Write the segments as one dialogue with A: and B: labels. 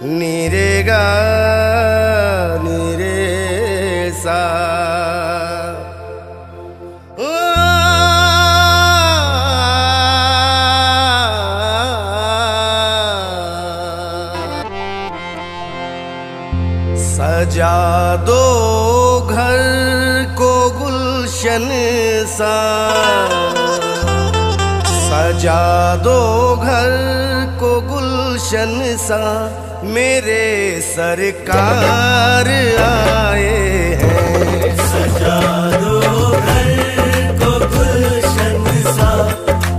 A: नीरे गा नीरे सा सजा दो घर को गुलशन सा, सजा दो घर को गुलशन सा, मेरे सरकार आए हैं।
B: सजा दो घर को गुलशन सा,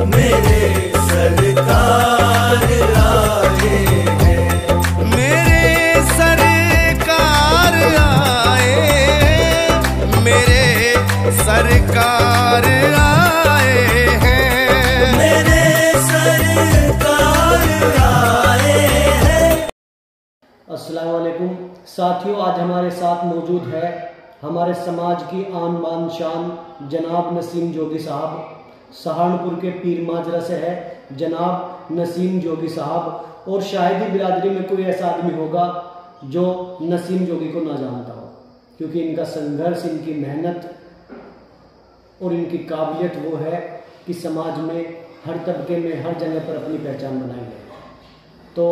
B: मेरे सरकार आए हैं।
A: मेरे सरकार आए, मेरे सरकार आए हैं,
B: मेरे सरकार आए हैं।
C: अस्सलाम वालेकुम साथियों, आज हमारे साथ मौजूद है हमारे समाज की आन बान शान जनाब नसीम जोगी साहब। सहारनपुर के पीर माजरा से है जनाब नसीम जोगी साहब, और शायद ही बिरादरी में कोई ऐसा आदमी होगा जो नसीम जोगी को ना जानता हो, क्योंकि इनका संघर्ष, इनकी मेहनत और इनकी काबिलियत वो है कि समाज में हर तबके में हर जगह पर अपनी पहचान बनाई है। तो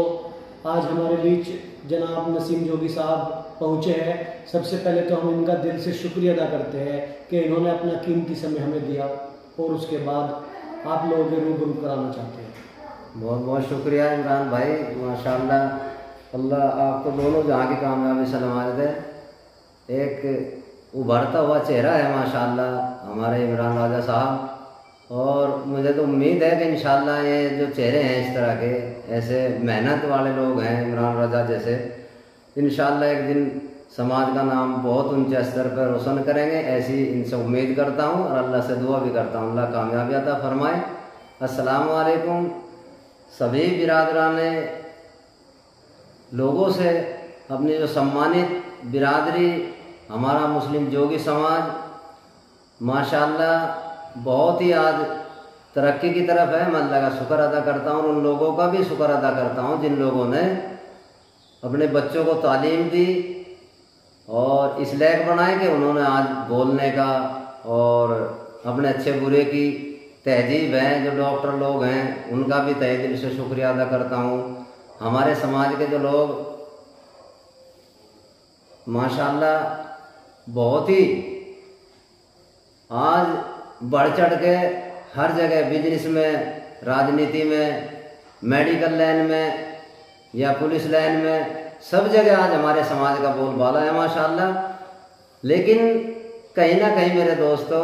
C: आज हमारे बीच जनाब नसीम जोगी साहब पहुँचे हैं। सबसे पहले तो हम इनका दिल से शुक्रिया अदा करते हैं कि इन्होंने अपना कीमती समय हमें दिया, और उसके बाद आप लोगों के रूबरू कराना चाहते हैं।
D: बहुत बहुत शुक्रिया इमरान भाई, माशाल्लाह अल्लाह आपको दोनों जहाँ की कामयाबी सलामत दे। एक उभरता हुआ चेहरा है माशाल्लाह हमारे इमरान राजा साहब, और मुझे तो उम्मीद है कि इंशाल्लाह ये जो चेहरे हैं इस तरह के, ऐसे मेहनत वाले लोग हैं इमरान राजा जैसे, इंशाल्लाह एक दिन समाज का नाम बहुत ऊंचे स्तर पर रोशन करेंगे, ऐसी इनसे उम्मीद करता हूँ और अल्लाह से दुआ भी करता हूँ अल्लाह कामयाबी अता फरमाए। अस्सलाम वालेकुम सभी बिरादरान लोगों से, अपनी जो सम्मानित बिरादरी हमारा मुस्लिम जोगी समाज माशाल्लाह बहुत ही आज तरक्की की तरफ है। मैं अल्लाह का शुक्र अदा करता हूँ और उन लोगों का भी शुक्र अदा करता हूँ जिन लोगों ने अपने बच्चों को तालीम दी और इस लायक बनाए कि उन्होंने आज बोलने का और अपने अच्छे बुरे की तहजीब है। जो डॉक्टर लोग हैं उनका भी तहे दिल से शुक्रिया अदा करता हूँ। हमारे समाज के जो लोग माशाल्लाह बहुत ही आज बढ़ चढ़ के हर जगह, बिजनेस में, राजनीति में, मेडिकल लाइन में या पुलिस लाइन में, सब जगह आज हमारे समाज का बोलबाला है माशाल्लाह। लेकिन कहीं ना कहीं मेरे दोस्तों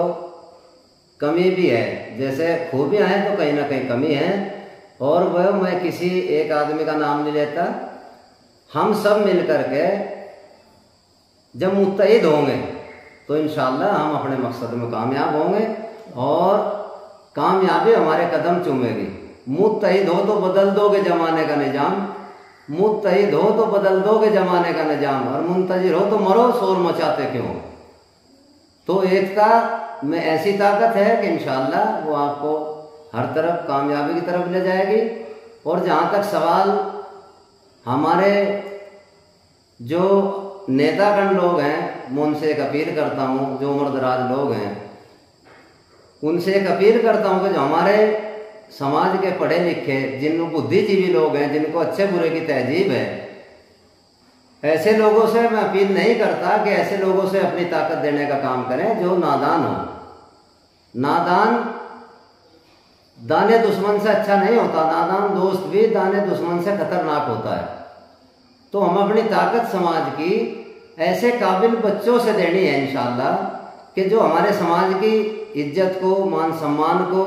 D: कमी भी है, जैसे खूबियाँ हैं तो कहीं ना कहीं कमी है, और वह मैं किसी एक आदमी का नाम नहीं लेता। हम सब मिल कर के जब मुत्तहिद होंगे तो इंशाल्लाह हम अपने मकसद में कामयाब होंगे और कामयाबी हमारे कदम चूमेगी। मुत्तहिद हो तो बदल दोगे ज़माने का निज़ाम, मुत्तहिद हो तो बदल दोगे ज़माने का निज़ाम, और मुंतजिर हो तो मरो शोर मचाते क्यों। तो एकता में ऐसी ताकत है कि इंशाल्लाह वो आपको हर तरफ कामयाबी की तरफ ले जाएगी। और जहाँ तक सवाल हमारे जो नेतागण लोग हैं, मैं उनसे एक अपील करता हूँ, जो उम्रदराज लोग हैं उनसे एक अपील करता हूँ कि जो हमारे समाज के पढ़े लिखे, जिन बुद्धिजीवी लोग हैं, जिनको अच्छे बुरे की तहजीब है, ऐसे लोगों से मैं अपील नहीं करता कि ऐसे लोगों से अपनी ताकत देने का काम करें जो नादान हो। नादान दाने दुश्मन से अच्छा नहीं होता, नादान दोस्त भी दाने दुश्मन से खतरनाक होता है। तो हम अपनी ताकत समाज की ऐसे काबिल बच्चों से देनी है इंशाल्लाह कि जो हमारे समाज की इज्जत को, मान सम्मान को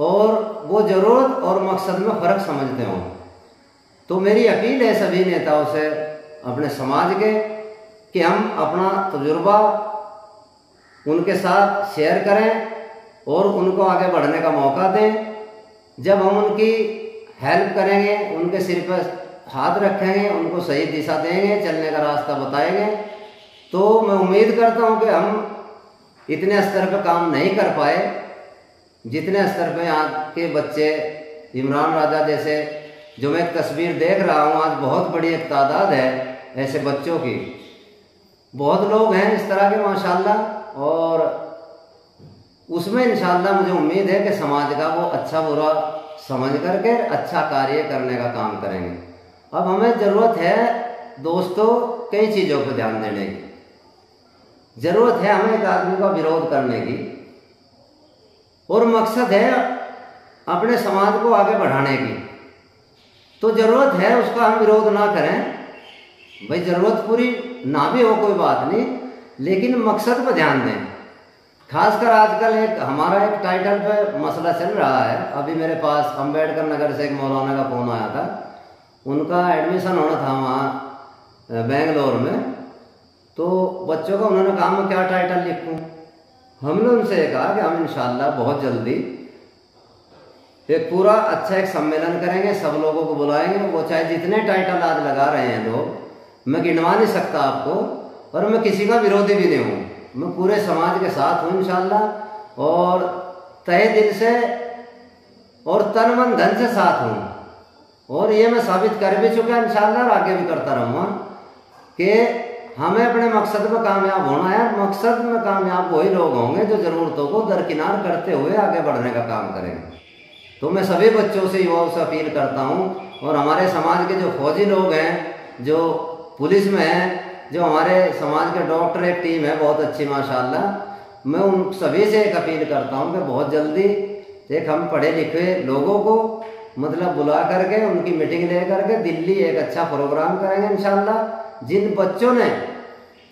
D: और वो ज़रूरत और मकसद में फ़र्क समझते हों। तो मेरी अपील है सभी नेताओं से, अपने समाज के, कि हम अपना तजुर्बा उनके साथ शेयर करें और उनको आगे बढ़ने का मौका दें। जब हम उनकी हेल्प करेंगे, उनके सिर पर हाथ रखेंगे, उनको सही दिशा देंगे, चलने का रास्ता बताएंगे, तो मैं उम्मीद करता हूँ कि हम इतने स्तर पर काम नहीं कर पाए जितने स्तर पे यहाँ के बच्चे इमरान राजा जैसे जो मैं एक तस्वीर देख रहा हूँ आज बहुत बड़ी एक तादाद है ऐसे बच्चों की, बहुत लोग हैं इस तरह के माशाल्लाह। और उसमें इंशाल्लाह मुझे उम्मीद है कि समाज का वो अच्छा बुरा समझ करके अच्छा कार्य करने का काम करेंगे। अब हमें ज़रूरत है दोस्तों कई चीज़ों पर ध्यान देने की। ज़रूरत है हमें एक आदमी का विरोध करने की, और मकसद है अपने समाज को आगे बढ़ाने की। तो ज़रूरत है उसका हम विरोध ना करें। भाई ज़रूरत पूरी ना भी हो कोई बात नहीं, लेकिन मकसद पर ध्यान दें। खासकर आजकल एक हमारा एक टाइटल पे मसला चल रहा है। अभी मेरे पास अम्बेडकर नगर से एक मौलाना का फ़ोन आया था, उनका एडमिशन होना था वहाँ बेंगलोर में। तो बच्चों का उन्होंने कहा मैं क्या टाइटल लिखूँ। हमने उनसे कहा कि हम इंशाल्लाह बहुत जल्दी एक पूरा अच्छा एक सम्मेलन करेंगे, सब लोगों को बुलाएंगे। वो चाहे जितने टाइटल आज लगा रहे हैं लोग, मैं गिनवा नहीं सकता आपको, और मैं किसी का विरोधी भी नहीं हूँ। मैं पूरे समाज के साथ हूँ इंशाल्लाह, और तहे दिल से और तन मन धन से साथ हूँ। और ये मैं साबित कर भी चुका इंशाल्लाह, और आगे भी करता रहूँगा कि हमें अपने मकसद में कामयाब होना है। मकसद में कामयाब वही लोग होंगे जो ज़रूरतों को दरकिनार करते हुए आगे बढ़ने का काम करेंगे। तो मैं सभी बच्चों से, युवाओं से अपील करता हूँ, और हमारे समाज के जो फौजी लोग हैं, जो पुलिस में हैं, जो हमारे समाज के डॉक्टर एक टीम है बहुत अच्छी माशाल्लाह, मैं उन सभी से एक अपील करता हूँ कि बहुत जल्दी एक हम पढ़े लिखे लोगों को मतलब बुला करके उनकी मीटिंग ले करके दिल्ली एक अच्छा प्रोग्राम करेंगे इंशाल्लाह। जिन बच्चों ने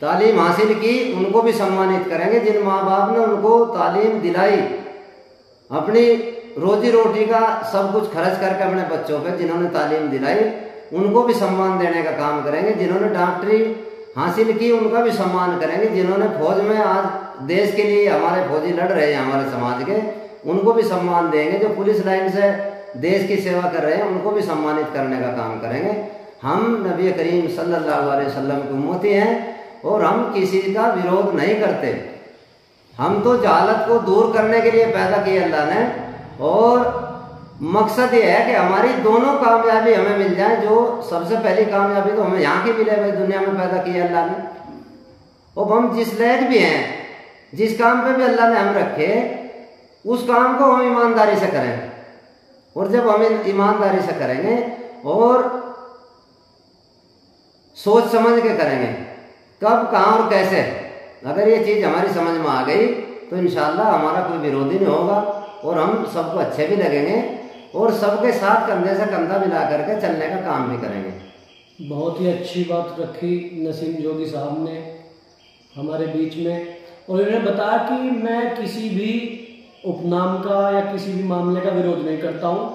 D: तालीम हासिल की उनको भी सम्मानित करेंगे, जिन माँ बाप ने उनको तालीम दिलाई, अपनी रोजी रोटी का सब कुछ खर्च करके अपने बच्चों पे जिन्होंने तालीम दिलाई उनको भी सम्मान देने का काम करेंगे। जिन्होंने डॉक्टरी हासिल की उनका भी सम्मान करेंगे। जिन्होंने फौज में आज देश के लिए हमारे फौजी लड़ रहे हैं हमारे समाज के, उनको भी सम्मान देंगे। जो पुलिस लाइन से देश की सेवा कर रहे हैं उनको भी सम्मानित करने का काम करेंगे। हम नबी करीम सल्लल्लाहु अलैहि वसल्लम की उम्मती हैं, और हम किसी का विरोध नहीं करते। हम तो जहालत को दूर करने के लिए पैदा किए अल्लाह ने, और मकसद ये है कि हमारी दोनों कामयाबी हमें मिल जाए। जो सबसे पहली कामयाबी तो हमें यहाँ की मिले, भाई दुनिया में पैदा किया अल्लाह ने। और हम जिस लायक भी हैं, जिस काम पे भी अल्लाह ने हम रखे, उस काम को हम ईमानदारी से करें। और जब हम ईमानदारी से करेंगे और सोच समझ के करेंगे, कब कहाँ और कैसे, अगर ये चीज़ हमारी समझ में आ गई तो इंशाल्लाह हमारा कोई विरोधी नहीं होगा, और हम सबको अच्छे भी लगेंगे, और सबके साथ कंधे से कंधा मिला करके चलने का काम भी करेंगे।
C: बहुत ही अच्छी बात रखी नसीम जोगी साहब ने हमारे बीच में, और इन्होंने बताया कि मैं किसी भी उपनाम का या किसी भी मामले का विरोध नहीं करता हूँ,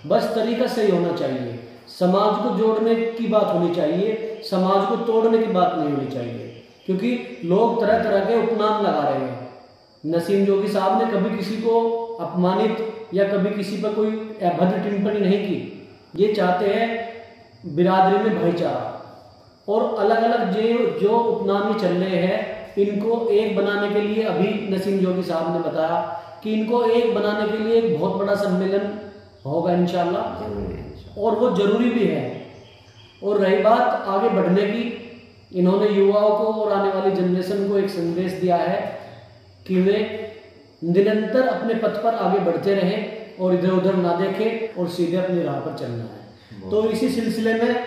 C: बस तरीका सही होना चाहिए। समाज को जोड़ने की बात होनी चाहिए, समाज को तोड़ने की बात नहीं होनी चाहिए। क्योंकि लोग तरह तरह के उपनाम लगा रहे हैं। नसीम जोगी साहब ने कभी किसी को अपमानित या कभी किसी पर कोई अभद्र टिप्पणी नहीं की। ये चाहते हैं बिरादरी में भाईचारा, और अलग अलग जो उपनाम चल रहे हैं इनको एक बनाने के लिए अभी नसीम जोगी साहब ने बताया कि इनको एक बनाने के लिए एक बहुत बड़ा सम्मेलन होगा इंशाल्लाह, और वो जरूरी भी है। और रही बात आगे बढ़ने की, इन्होंने युवाओं को और आने वाली जनरेशन को एक संदेश दिया है कि वे निरंतर अपने पथ पर आगे बढ़ते रहें और इधर उधर ना देखें और सीधे अपनी राह पर चलना है। तो इसी सिलसिले में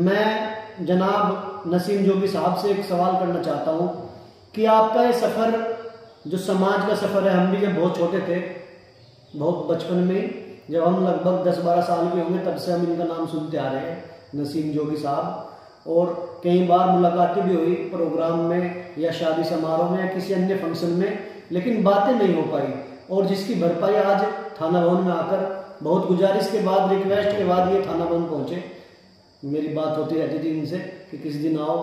C: मैं जनाब नसीम जोगी साहब से एक सवाल करना चाहता हूँ कि आपका ये सफ़र जो समाज का सफ़र है, हम भी जब बहुत छोटे थे, बहुत बचपन में, जब हम लगभग 10-12 साल के होंगे तब से हम इनका नाम सुनते आ रहे हैं, नसीम जोगी साहब। और कई बार मुलाकातें भी हुई प्रोग्राम में या शादी समारोह में या किसी अन्य फंक्शन में, लेकिन बातें नहीं हो पाई। और जिसकी भरपाई आज थाना भवन में आकर बहुत गुजारिश के बाद, रिक्वेस्ट के बाद ये थाना भवन पहुँचे। मेरी बात होती रहती थी इनसे कि किस दिन आओ,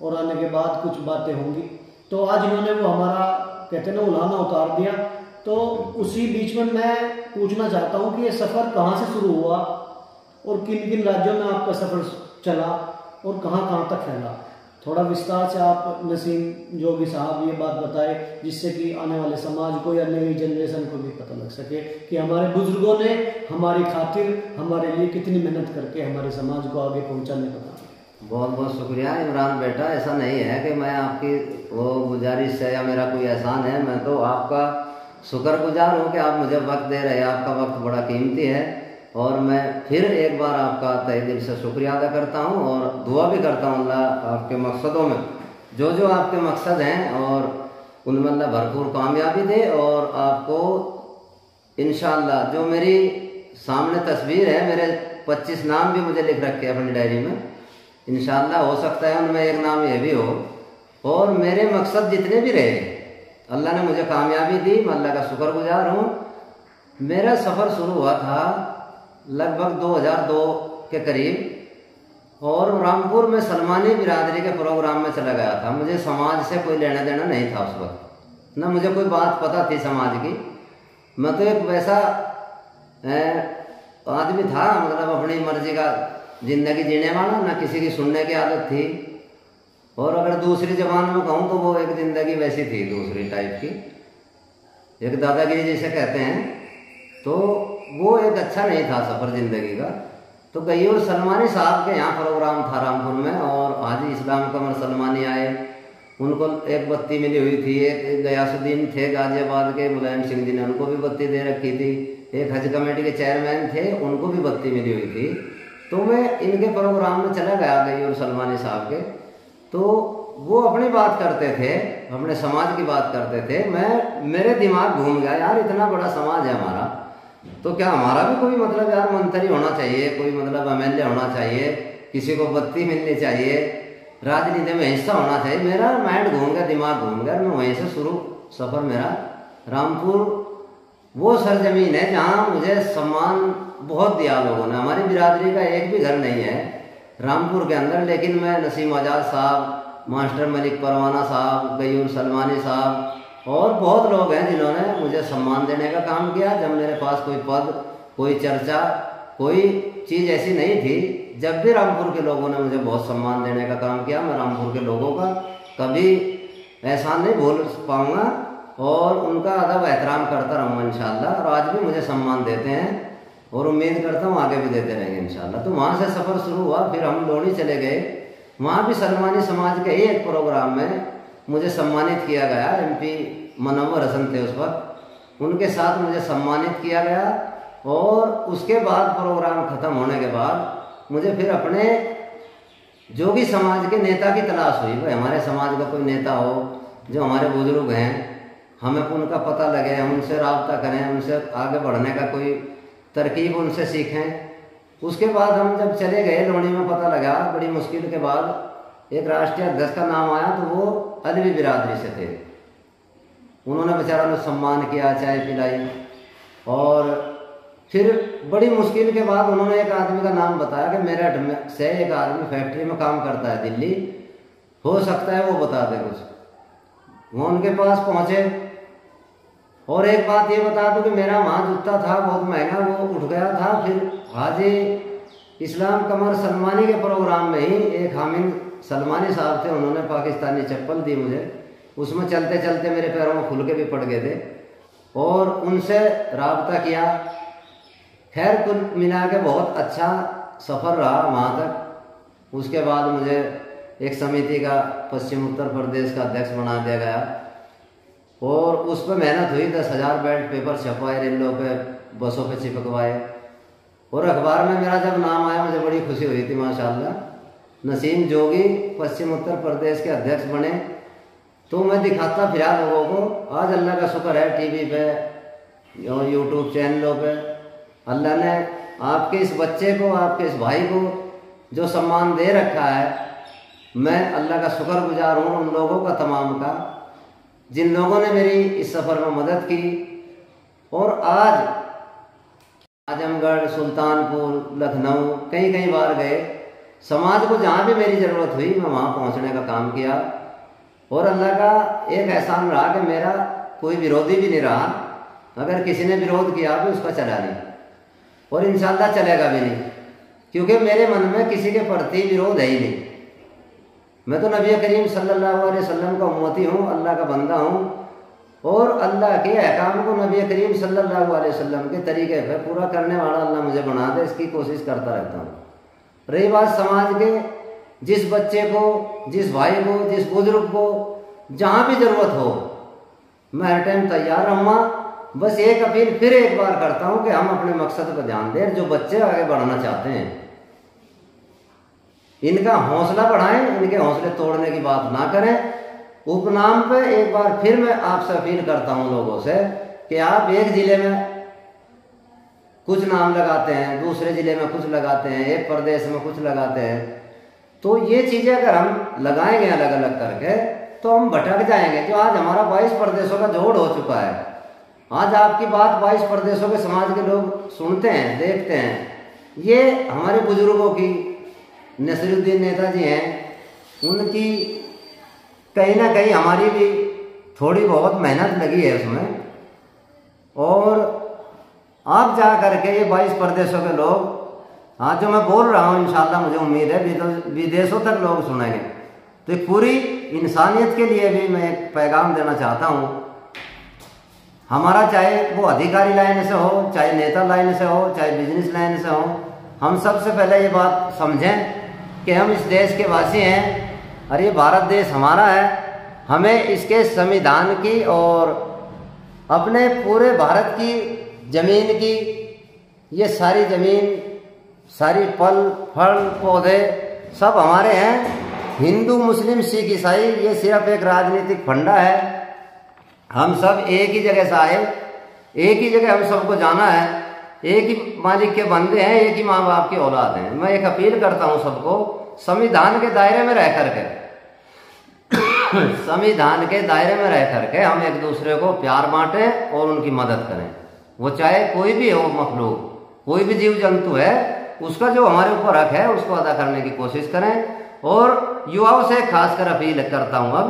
C: और आने के बाद कुछ बातें होंगी। तो आज इन्होंने वो हमारा कहते हैं ना उलाहना उतार दिया। तो उसी बीच में मैं पूछना चाहता हूँ कि ये सफ़र कहाँ से शुरू हुआ और किन किन राज्यों में आपका सफ़र चला और कहाँ कहाँ तक फैला। थोड़ा विस्तार से आप नसीम जोगी साहब ये बात बताए, जिससे कि आने वाले समाज को या नई जनरेशन को भी पता लग सके कि हमारे बुजुर्गों ने हमारी खातिर हमारे लिए कितनी मेहनत करके हमारे समाज को आगे पहुंचाने का काम।
D: बहुत बहुत शुक्रिया इमरान बेटा। ऐसा नहीं है कि मैं आपकी वो गुजारिश है या मेरा कोई एहसान है, मैं तो आपका शुक्रगुजार हूँ कि आप मुझे वक्त दे रहे हैं। आपका वक्त बड़ा कीमती है और मैं फिर एक बार आपका तहे दिल से शुक्रिया अदा करता हूँ और दुआ भी करता हूँ अल्लाह आपके मकसदों में जो जो आपके मकसद हैं और उनमें अल्लाह भरपूर कामयाबी दे। और आपको इंशाअल्लाह जो मेरी सामने तस्वीर है, मेरे 25 नाम भी मुझे लिख रखे हैं अपनी डायरी में, इंशाअल्लाह हो सकता है उनमें एक नाम ये भी हो। और मेरे मकसद जितने भी रहे अल्लाह ने मुझे कामयाबी दी, मैं अल्लाह का शुक्रगुजार हूँ। मेरा सफ़र शुरू हुआ था लगभग 2002 के करीब और रामपुर में सलमानी बिरादरी के प्रोग्राम में चला गया था। मुझे समाज से कोई लेना देना नहीं था उस वक्त, ना मुझे कोई बात पता थी समाज की। मैं तो एक वैसा आदमी था, मतलब अपनी मर्जी का ज़िंदगी जीने वाला, ना किसी की सुनने की आदत थी। और अगर दूसरी जबान में कहूँ तो वो एक ज़िंदगी वैसी थी, दूसरी टाइप की, एक दादागिरी जैसे कहते हैं। तो वो एक अच्छा नहीं था सफ़र ज़िंदगी का। तो गयूर सलमानी साहब के यहाँ प्रोग्राम था रामपुर में और हाजी इस्लाम कमर सलमानी आए, उनको एक बत्ती मिली हुई थी। एक गयासुद्दीन थे गाजियाबाद के, मुलायम सिंह जी ने उनको भी बत्ती दे रखी थी। एक हज कमेटी के चेयरमैन थे, उनको भी बत्ती मिली हुई थी। तो मैं इनके प्रोग्राम में चला गया गयूर सलमानी साहब के। तो वो अपनी बात करते थे, अपने समाज की बात करते थे। मेरे दिमाग घूम गया, यार इतना बड़ा समाज है हमारा, तो क्या हमारा भी कोई मतलब यार मंत्री होना चाहिए, कोई मतलब MLA होना चाहिए, किसी को बत्ती मिलनी चाहिए, राजनीति में हिस्सा होना चाहिए। मेरा माइंड घूम गया, दिमाग घूम गया। मैं वहीं से शुरू सफ़र मेरा। रामपुर वो सरजमीन है जहाँ मुझे सम्मान बहुत दिया लोगों ने। हमारी बिरादरी का एक भी घर नहीं है रामपुर के अंदर, लेकिन मैं नसीम आज़ाद साहब, मास्टर मलिक परवाना साहब, गयूर सलमानी साहब और बहुत लोग हैं जिन्होंने मुझे सम्मान देने का काम किया। जब मेरे पास कोई पद, कोई चर्चा, कोई चीज़ ऐसी नहीं थी, जब भी रामपुर के लोगों ने मुझे बहुत सम्मान देने का काम किया। मैं रामपुर के लोगों का कभी एहसान नहीं भूल पाऊँगा और उनका अदब एहतराम करता रहूँगा इंशाअल्लाह। और आज भी मुझे सम्मान देते हैं और उम्मीद करता हूँ आगे भी देते रहेंगे इंशाअल्लाह। तो वहाँ से सफ़र शुरू हुआ, फिर हम लोनी चले गए। वहाँ भी सलमानी समाज के ही एक प्रोग्राम में मुझे सम्मानित किया गया। MP मनव्वर हसन थे उस वक्त, उनके साथ मुझे सम्मानित किया गया। और उसके बाद प्रोग्राम ख़त्म होने के बाद मुझे फिर अपने जोगी समाज के नेता की तलाश हुई। भाई हमारे समाज का कोई नेता हो, जो हमारे बुजुर्ग हैं, हमें उनका पता लगे, हम उनसे रब्ता करें, उनसे आगे बढ़ने का कोई तरकीब उनसे सीखें। उसके बाद हम जब चले गए लोनी में, पता लगा बड़ी मुश्किल के बाद एक राष्ट्रीय अध्यक्ष का नाम आया, तो वो अलवी बिरादरी से थे। उन्होंने बेचारा ने सम्मान किया, चाय पिलाई। और फिर बड़ी मुश्किल के बाद उन्होंने एक आदमी का नाम बताया कि मेरठ में से एक आदमी फैक्ट्री में काम करता है, दिल्ली, हो सकता है वो बता दे कुछ। वो उनके पास पहुँचे और एक बात ये बता दूं कि मेरा वहाँ जूता था बहुत महंगा, वो उठ गया था। फिर हाजी इस्लाम कमर सलमानी के प्रोग्राम में ही एक हामिद सलमानी साहब थे, उन्होंने पाकिस्तानी चप्पल दी मुझे। उसमें चलते चलते मेरे पैरों में खुल के भी पड़ गए थे और उनसे रब्ता किया। खैर कुल मिला के बहुत अच्छा सफ़र रहा वहाँ तक। उसके बाद मुझे एक समिति का पश्चिम उत्तर प्रदेश का अध्यक्ष बना दिया गया और उस पर मेहनत हुई। 10,000 बैल्ट पेपर छपवाए, रेलों पे, बसों पे चिपकवाए और अखबार में मेरा जब नाम आया मुझे बड़ी खुशी हुई थी माशाल्लाह। नसीम जोगी पश्चिम उत्तर प्रदेश के अध्यक्ष बने। तो मैं दिखाता फिरा लोगों को। आज अल्लाह का शुक्र है, टीवी पे और यूट्यूब चैनलों पे अल्लाह ने आपके इस बच्चे को, आपके इस भाई को जो सम्मान दे रखा है, मैं अल्लाह का शुक्रगुजार हूँ उन लोगों का, तमाम का, जिन लोगों ने मेरी इस सफ़र में मदद की। और आज आजमगढ़, सुल्तानपुर, लखनऊ कई कई बार गए। समाज को जहाँ भी मेरी ज़रूरत हुई मैं वहाँ पहुँचने का काम किया। और अल्लाह का एक एहसान रहा कि मेरा कोई विरोधी भी नहीं रहा। अगर किसी ने विरोध किया भी उसका चला नहीं और इंशाअल्लाह चलेगा भी नहीं, क्योंकि मेरे मन में किसी के प्रति विरोध है ही नहीं। मैं तो नबी करीम सल्लल्लाहु अलैहि वसल्लम का उम्मती हूँ, अल्लाह का बंदा हूँ, और अल्लाह के अहकाम को नबी करीम सल्लल्लाहु अलैहि वसल्लम के तरीके पर पूरा करने वाला अल्लाह मुझे बना दे, इसकी कोशिश करता रहता हूँ। रही बात समाज के, जिस बच्चे को, जिस भाई को, जिस बुजुर्ग को जहाँ भी ज़रूरत हो, मैं हर टाइम तैयार रहूँगा। बस एक अपील फिर एक बार करता हूँ कि हम अपने मकसद पर ध्यान दें। जो बच्चे आगे बढ़ना चाहते हैं, इनका हौसला बढ़ाएं, इनके हौसले तोड़ने की बात ना करें। उपनाम पे एक बार फिर मैं आपसे अपील करता हूँ लोगों से कि आप एक ज़िले में कुछ नाम लगाते हैं, दूसरे ज़िले में कुछ लगाते हैं, एक प्रदेश में कुछ लगाते हैं, तो ये चीज़ें अगर हम लगाएंगे अलग अलग करके तो हम भटक जाएंगे। जो आज हमारा 22 प्रदेशों का जोड़ हो चुका है, आज आपकी बात 22 प्रदेशों के समाज के लोग सुनते हैं, देखते हैं। ये हमारे बुजुर्गों की, नसीरुद्दीन नेताजी हैं, उनकी कहीं ना कहीं हमारी भी थोड़ी बहुत मेहनत लगी है उसमें। और आप जा करके ये 22 प्रदेशों के लोग, आज जो मैं बोल रहा हूँ इंशाल्लाह मुझे उम्मीद है विदेशों तक लोग सुनेंगे। तो एक पूरी इंसानियत के लिए भी मैं एक पैगाम देना चाहता हूँ। हमारा चाहे वो अधिकारी लाइन से हो, चाहे नेता लाइन से हो, चाहे बिजनेस लाइन से हो, हम सबसे पहले ये बात समझें कि हम इस देश के वासी हैं और ये भारत देश हमारा है। हमें इसके संविधान की और अपने पूरे भारत की ज़मीन की, ये सारी ज़मीन, सारी फल पौधे सब हमारे हैं। हिंदू, मुस्लिम, सिख, ईसाई ये सिर्फ एक राजनीतिक फंडा है। हम सब एक ही जगह से आए, एक ही जगह हम सबको जाना है, एक ही मालिक के बंदे हैं, एक ही माँ बाप की औलाद हैं। मैं एक अपील करता हूँ सबको, संविधान के दायरे में रह करके संविधान के दायरे में रह करके हम एक दूसरे को प्यार बांटें और उनकी मदद करें। वो चाहे कोई भी हो मखलूक, कोई भी जीव जंतु है, उसका जो हमारे ऊपर हक है उसको अदा करने की कोशिश करें। और युवाओं से खासकर अपील करता हूँ अब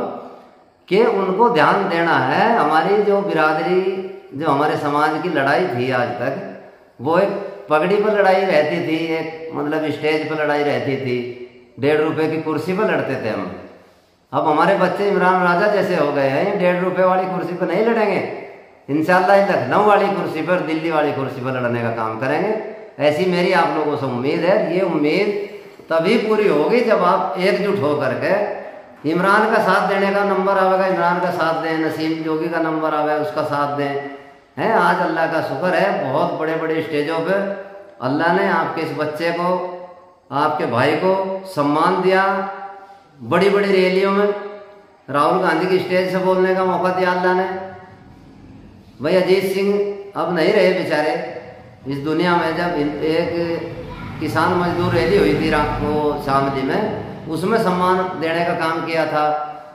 D: कि उनको ध्यान देना है। हमारी जो बिरादरी, जो हमारे समाज की लड़ाई थी आज तक, वो एक पगड़ी पर लड़ाई रहती थी, एक मतलब स्टेज पर लड़ाई रहती थी, 1.5 रुपए की कुर्सी पर लड़ते थे हम। अब हमारे बच्चे इमरान राजा जैसे हो गए हैं, 1.5 रुपए वाली कुर्सी पर नहीं लड़ेंगे। इंशाल्लाह लखनऊ वाली कुर्सी पर, दिल्ली वाली कुर्सी पर लड़ने का काम करेंगे। ऐसी मेरी आप लोगों से उम्मीद है। ये उम्मीद तभी पूरी होगी जब आप एकजुट होकर के इमरान का साथ देने का नंबर आवेगा, इमरान का साथ दें, नसीम जोगी का नंबर आवे उसका साथ दें। हैं आज अल्लाह का शुक्र है, बहुत बड़े बड़े स्टेजों पे अल्लाह ने आपके इस बच्चे को, आपके भाई को सम्मान दिया। बड़ी बड़ी रैलियों में राहुल गांधी की स्टेज से बोलने का मौका दिया अल्लाह ने। भाई अजीत सिंह अब नहीं रहे बेचारे इस दुनिया में। जब एक किसान मजदूर रैली हुई थी रात को शामली में, उसमें सम्मान देने का काम किया था।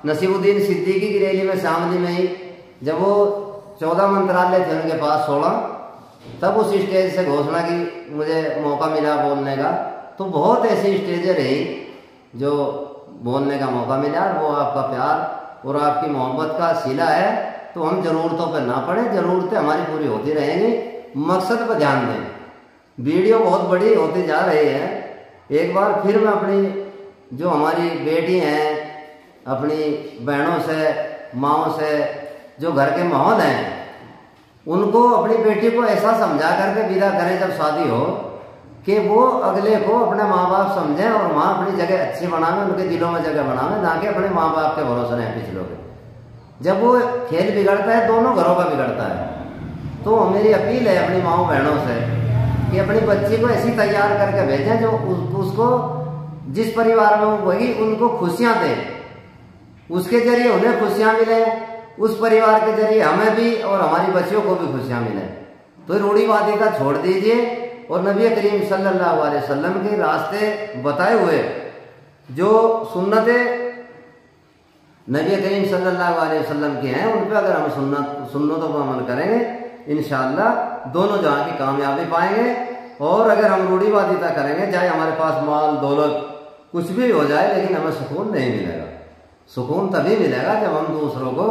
D: नसीरुद्दीन सिद्दीकी की रैली में शामली में ही, जब वो 14 मंत्रालय थे उनके पास 16, तब उस स्टेज से घोषणा की मुझे मौका मिला बोलने का। तो बहुत ऐसी स्टेजें रही जो बोलने का मौका मिला। वो आपका प्यार और आपकी मोहब्बत का सिला है। तो हम ज़रूरतों पर ना पड़े, ज़रूरतें हमारी पूरी होती रहेंगी। मकसद पर ध्यान दें। वीडियो बहुत बड़ी होती जा रही है। एक बार फिर मैं अपनी जो हमारी बेटी हैं, अपनी बहनों से, माँओं से, जो घर के माहौल हैं, उनको अपनी बेटी को ऐसा समझा करके विदा करें जब शादी हो कि वो अगले को अपने माँ बाप समझें और वहाँ अपनी जगह अच्छी बनावें, उनके दिलों में जगह बनावें, ना कि अपने माँ बाप के भरोसे रहें पिछलों के। जब वो खेल बिगड़ता है, दोनों घरों का बिगड़ता है। तो मेरी अपील है अपनी माँओं बहनों से कि अपनी बच्ची को ऐसी तैयार करके भेजें जो उसको जिस परिवार में वो वही उनको खुशियाँ दे, उसके जरिए उन्हें खुशियाँ मिले, उस परिवार के जरिए हमें भी और हमारी बच्चियों को भी खुशियाँ मिले। तो रूढ़िवादिता छोड़ दीजिए और नबी करीम सल्लल्लाहु अलैहि वसल्लम के रास्ते बताए हुए जो सुन्नतें नबी करीम सल्लल्लाहु अलैहि वसल्लम की हैं, उन पर अगर हम सुन्नतों पर अमल करेंगे, इंशाअल्लाह दोनों जहां की कामयाबी पाएंगे। और अगर हम रूढ़िवादिता करेंगे, चाहे हमारे पास माल दौलत कुछ भी हो जाए, लेकिन हमें सुकून नहीं मिलेगा। सुकून तभी मिलेगा जब हम दूसरों को,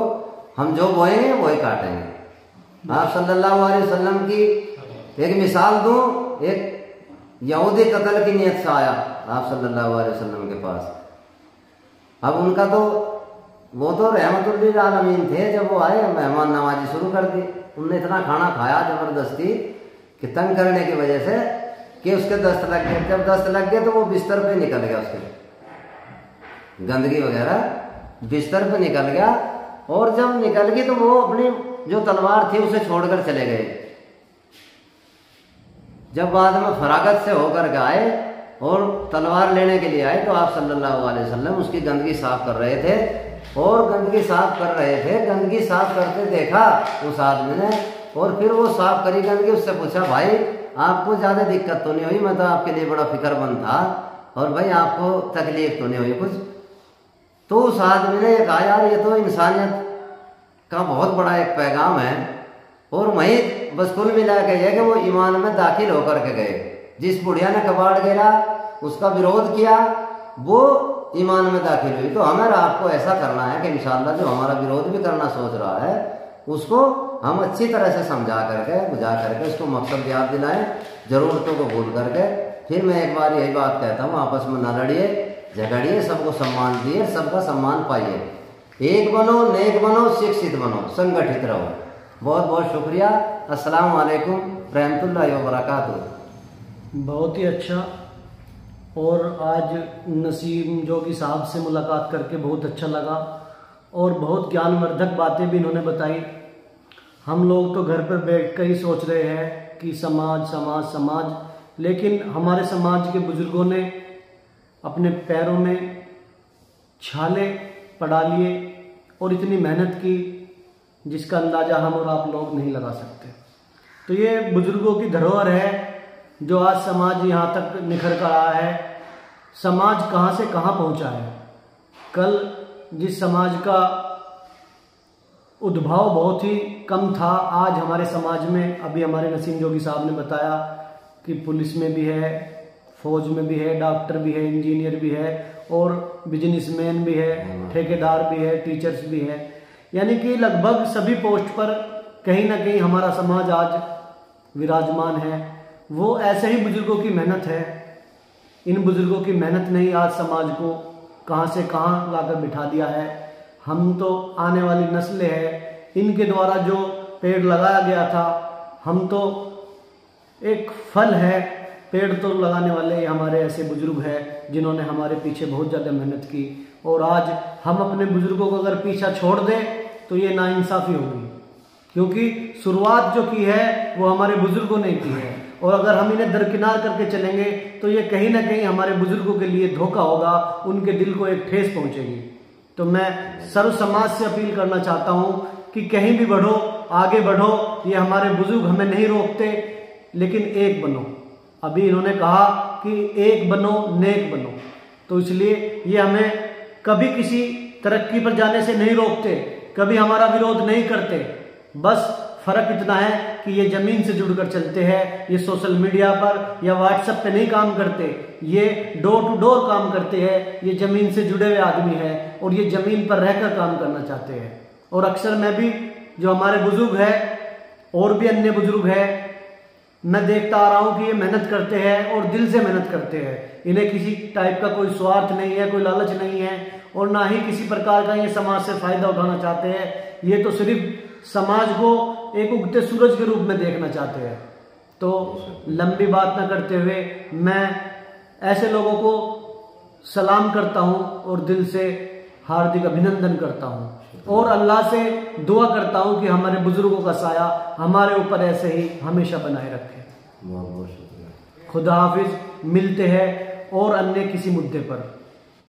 D: हम जो बोएंगे वही काटेंगे। आप सल्लल्लाहु अलैहि वसल्लम की एक मिसाल दूं। एक यहूदी कत्ल की नीयत से आया आप सल्लल्लाहु अलैहि वसल्लम के पास। अब उनका तो वो तो रहमतुल्लिल आलमीन थे, जब वो आए मेहमान नवाजी शुरू कर दी। उनने इतना खाना खाया जबरदस्ती कि तंग करने की वजह से कि उसके दस्त लग गए। जब दस्त लग गए तो वो बिस्तर पे निकल गया, उसके गंदगी वगैरह बिस्तर पे निकल गया। और जब निकल गई तो वो अपनी जो तलवार थी उसे छोड़कर चले गए। जब बाद में फरागत से होकर के आए और तलवार लेने के लिए आए तो आप सल्लल्लाहु अलैहि वसल्लम उसकी गंदगी साफ कर रहे थे। और गंदगी साफ कर रहे थे, गंदगी साफ करते देखा उस आदमी ने, और फिर वो साफ करी गंदगी। उससे पूछा, भाई आपको ज़्यादा दिक्कत तो नहीं हुई? मैं तो आपके लिए बड़ा फिक्रमंद था, और भाई आपको तकलीफ तो नहीं हुई कुछ? तो उस आदमी ने कहा, यार ये तो इंसानियत का बहुत बड़ा एक पैगाम है। और वहीं बस कुल मिला के ये कि वो ईमान में दाखिल होकर के गए। जिस बुढ़िया ने कबाड़ गिरा, उसका विरोध किया, वो ईमान में दाखिल हुई। तो हमें आपको ऐसा करना है कि इंशाअल्लाह जो हमारा विरोध भी करना सोच रहा है उसको हम अच्छी तरह से समझा करके बुझा करके उसको मकसद याद दिलाएं, जरूरतों को भूल करके। फिर मैं एक बार यही बात कहता हूँ, आपस में न लड़िए झगड़िए, सबको सम्मान दिए, सबका सम्मान पाइए, एक बनो, नेक बनो, शिक्षित बनो, संगठित रहो। बहुत बहुत शुक्रिया। अस्सलाम वालेकुम रहमतुल्लाहि व बरकातुहू।
C: बहुत ही अच्छा। और आज नसीम जोगी साहब से मुलाकात करके बहुत अच्छा लगा, और बहुत ज्ञानवर्धक बातें भी इन्होंने बताई। हम लोग तो घर पर बैठ कर ही सोच रहे हैं कि समाज समाज समाज, लेकिन हमारे समाज के बुजुर्गों ने अपने पैरों में छाले पड़ा लिए और इतनी मेहनत की जिसका अंदाज़ा हम और आप लोग नहीं लगा सकते। तो ये बुजुर्गों की धरोहर है जो आज समाज यहाँ तक निखर कर आया है। समाज कहाँ से कहाँ पहुँचा है। कल जिस समाज का उद्भव बहुत ही कम था, आज हमारे समाज में, अभी हमारे नसीम जोगी साहब ने बताया कि पुलिस में भी है, फौज में भी है, डॉक्टर भी है, इंजीनियर भी है, और बिजनेसमैन भी है, ठेकेदार भी है, टीचर्स भी है। यानी कि लगभग सभी पोस्ट पर कहीं ना कहीं हमारा समाज आज विराजमान है। वो ऐसे ही बुजुर्गों की मेहनत है। इन बुजुर्गों की मेहनत ने ही आज समाज को कहाँ से कहाँ लाकर बिठा दिया है। हम तो आने वाली नस्लें हैं, इनके द्वारा जो पेड़ लगाया गया था, हम तो एक फल है। पेड़ तो लगाने वाले हमारे ऐसे बुजुर्ग हैं जिन्होंने हमारे पीछे बहुत ज़्यादा मेहनत की, और आज हम अपने बुजुर्गों को अगर पीछा छोड़ दें तो ये नाइंसाफ़ी होगी, क्योंकि शुरुआत जो की है वो हमारे बुजुर्गों ने की है। और अगर हम इन्हें दरकिनार करके चलेंगे तो ये कहीं ना कहीं हमारे बुजुर्गों के लिए धोखा होगा, उनके दिल को एक ठेस पहुंचेगी। तो मैं सर्व समाज से अपील करना चाहता हूँ कि कहीं भी बढ़ो, आगे बढ़ो। ये हमारे बुजुर्ग हमें नहीं रोकते, लेकिन एक बनो। अभी इन्होंने कहा कि एक बनो, नेक बनो, तो इसलिए ये हमें कभी किसी तरक्की पर जाने से नहीं रोकते, कभी हमारा विरोध नहीं करते। बस फर्क इतना है कि ये जमीन से जुड़कर चलते हैं, ये सोशल मीडिया पर या व्हाट्सएप पे नहीं काम करते, ये डोर टू डोर काम करते हैं। ये जमीन से जुड़े हुए आदमी हैं और ये जमीन पर रहकर काम करना चाहते हैं। और अक्सर मैं भी, जो हमारे बुजुर्ग हैं और भी अन्य बुजुर्ग हैं, मैं देखता आ रहा हूं कि ये मेहनत करते हैं और दिल से मेहनत करते हैं। इन्हें किसी टाइप का कोई स्वार्थ नहीं है, कोई लालच नहीं है, और ना ही किसी प्रकार का ये समाज से फायदा उठाना चाहते हैं। ये तो सिर्फ समाज को एक उगते सूरज के रूप में देखना चाहते हैं। तो लंबी बात न करते हुए मैं ऐसे लोगों को सलाम करता हूं और दिल से हार्दिक अभिनंदन करता हूं, और अल्लाह से दुआ करता हूं कि हमारे बुजुर्गों का साया हमारे ऊपर ऐसे ही हमेशा बनाए रखे।
D: बहुत बहुत शुक्रिया।
C: खुदा हाफिज। मिलते हैं और अन्य किसी मुद्दे पर।